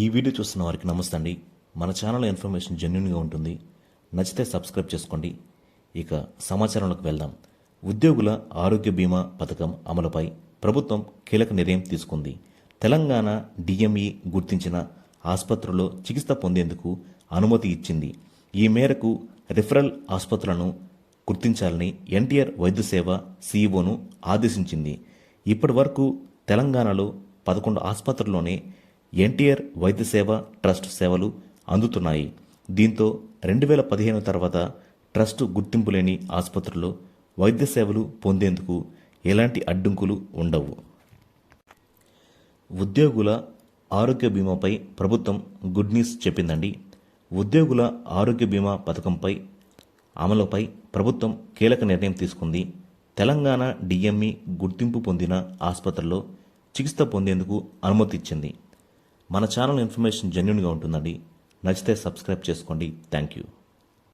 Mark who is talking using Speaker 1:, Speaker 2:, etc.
Speaker 1: ఈ వీడియో చూస్తున్న వారికి నమస్తే అండి. మన ఛానల్ ఇన్ఫర్మేషన్ జెన్యూన్గా ఉంటుంది. నచ్చితే సబ్స్క్రైబ్ చేసుకోండి. ఇక సమాచారంలోకి వెళ్దాం. ఉద్యోగుల ఆరోగ్య బీమా పథకం అమలుపై ప్రభుత్వం కీలక నిర్ణయం తీసుకుంది. తెలంగాణ డిఎంఈ గుర్తించిన ఆసుపత్రుల్లో చికిత్స పొందేందుకు అనుమతి ఇచ్చింది. ఈ మేరకు రిఫరల్ ఆసుపత్రులను గుర్తించాలని ఎన్టీఆర్ వైద్య సేవ సీఈఓను ఆదేశించింది. ఇప్పటి వరకు తెలంగాణలో 11 ఆసుపత్రుల్లోనే ఎన్టీఆర్ వైద్య సేవ ట్రస్ట్ సేవలు అందుతున్నాయి. దీంతో 2015 తర్వాత ట్రస్ట్ గుర్తింపు లేని ఆసుపత్రుల్లో వైద్య సేవలు పొందేందుకు ఎలాంటి అడ్డంకులు ఉండవు. ఉద్యోగుల ఆరోగ్య బీమాపై ప్రభుత్వం గుడ్ న్యూస్ చెప్పిందండి. ఉద్యోగుల ఆరోగ్య బీమా పథకంపై అమలుపై ప్రభుత్వం కీలక నిర్ణయం తీసుకుంది. తెలంగాణ డిఎంఈ గుర్తింపు పొందిన ఆసుపత్రుల్లో చికిత్స పొందేందుకు అనుమతి ఇచ్చింది. మన ఛానల్ ఇన్ఫర్మేషన్ జెన్యూన్గా ఉంటుందండి. నచ్చితే సబ్స్క్రైబ్ చేసుకోండి. Thank you.